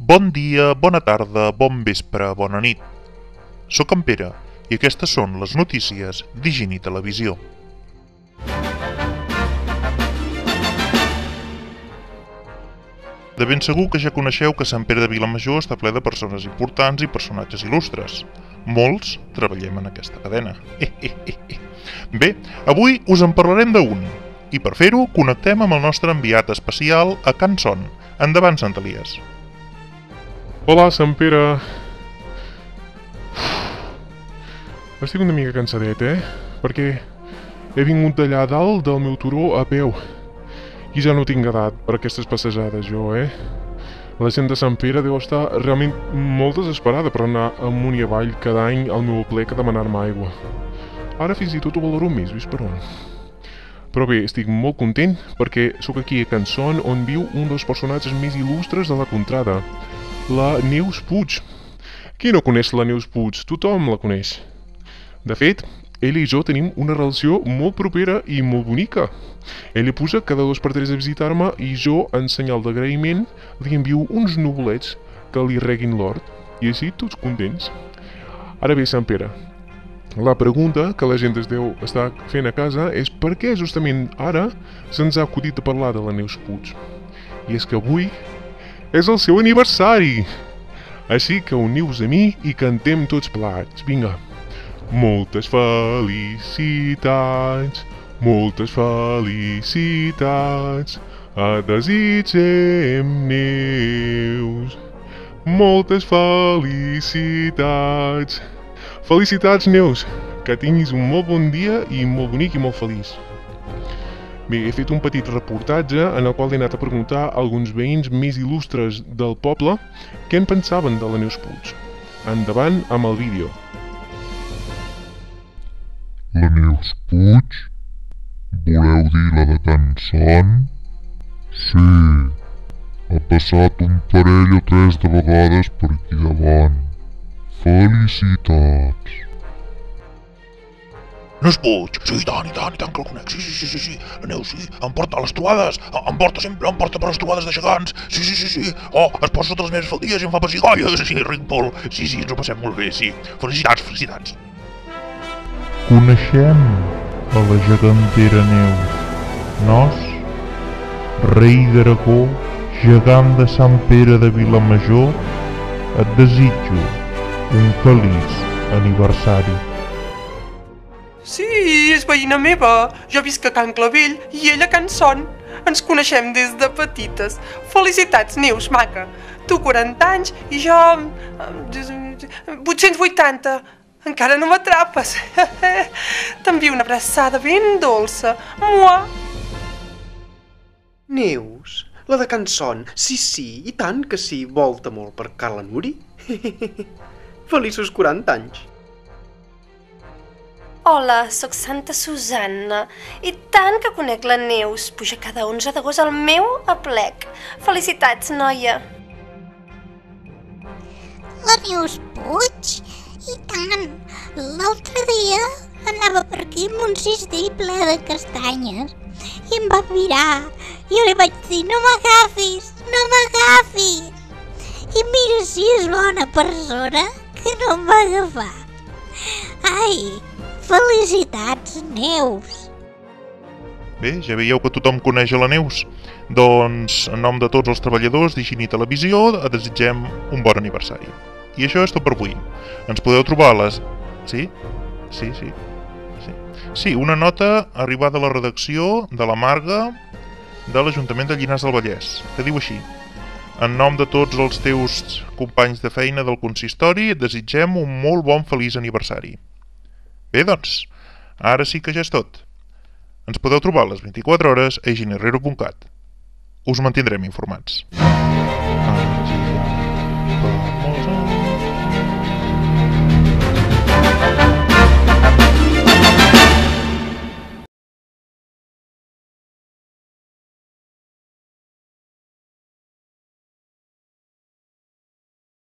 Bon dia, bona tarda, bon vespre, bona nit. Soc en Pere i aquestes són les notícies d'Higiene Televisió. De ben segur que ja coneixeu que Sant Pere de Vilamajor està ple de persones importants i personatges il·lustres. Molts treballem en aquesta cadena. Bé, avui us en parlarem d'un. I per fer-ho, connectem amb el nostre enviat especial a Can Son. Endavant, Sant Elies. Hola, Sant Pere. Estic una mica cansadet, Perquè he vingut d'allà dalt del meu turó a peu. I ja no tinc edat per aquestes passejades, jo, La gent de Sant Pere deu estar realment molt desesperada per anar amunt i avall cada any al meu plec a demanar-me aigua. Ara fins i tot ho valoro més, vist per on. Però bé, estic molt content perquè sóc aquí a Can Son, on viu un dels personatges més il·lustres de la contrada, la Neus Puig. Qui no coneix la Neus Puig? Tothom la coneix. De fet, ella i jo tenim una relació molt propera i molt bonica. Ella puja cada 2 per 3 a visitar-me i jo, en senyal d'agraïment, li envio uns nuvolets que li reguin l'hort. I així tots contents. Ara bé, Sant Pere, la pregunta que la gent es deu estar fent a casa és per què justament ara se'ns ha acudit a parlar de la Neus Puig. I és que avui és el seu aniversari! Així que uniu-vos a mi i cantem tots plegats. Vinga! Moltes felicitats, moltes felicitats, et desitgem, Neus. Moltes felicitats. Felicitats, Neus, que tinguis un molt bon dia i molt bonic i molt feliç. Bé, he fet un petit reportatge en el qual he anat a preguntar a alguns veïns més il·lustres del poble què en pensaven de la Neus Puig. Endavant amb el vídeo. La Neus Puig? Voleu dir la de Can Son? Sí, ha passat un parell o 3 de vegades per aquí davant. Felicitats! Neus Puig? Sí, i tant que el conec. Sí. La Neus, sí. Em porta a les trobades. Em porta per les trobades de gegants. Sí. Oh, es posa sota les meves faldilles i em fa pessigolles. Sí, ric molt. Sí, ens ho passem molt bé, sí. Felicitats. Coneixem a la gegantera Neus. Nos, rei d'Aragó, gegant de Sant Pere de Vilamajor, et desitjo un feliç aniversari. Sí, és veïna meva. Jo visc a Can Clavell i ella a Can Son. Ens coneixem des de petites. Felicitats, Neus, maca. Tu 40 anys i jo... 880. Encara no m'atrapes. T'envio una abraçada ben dolça. Mua! Neus, la de Can Son. Sí, i tant que sí. Volta molt per Carla Nuri. Feliços 40 anys. Hola, sóc Santa Susanna i tant que conec la Neus. Puja cada 11 d'agost al meu aplec. Felicitats, noia. La Neus Puig? I tant! L'altre dia anava per aquí amb un cistell ple de castanyes i em va mirar i jo li vaig dir no m'agafis! I mira si és bona persona que no em va agafar. Ai, felicitats, Neus! Bé, ja veieu que tothom coneix a la Neus. Doncs, en nom de tots els treballadors d'Higiene Televisió, et desitgem un bon aniversari. I això és tot per avui. Ens podeu trobar a les... Sí, una nota arribada a la redacció de la Marga de l'Ajuntament de Llinars del Vallès, que diu així: en nom de tots els teus companys de feina del consistori, et desitgem un molt bon feliç aniversari. Bé, doncs, ara sí que ja és tot. Ens podeu trobar a les 24 hores a higienherrero.cat. Us mantindrem informats.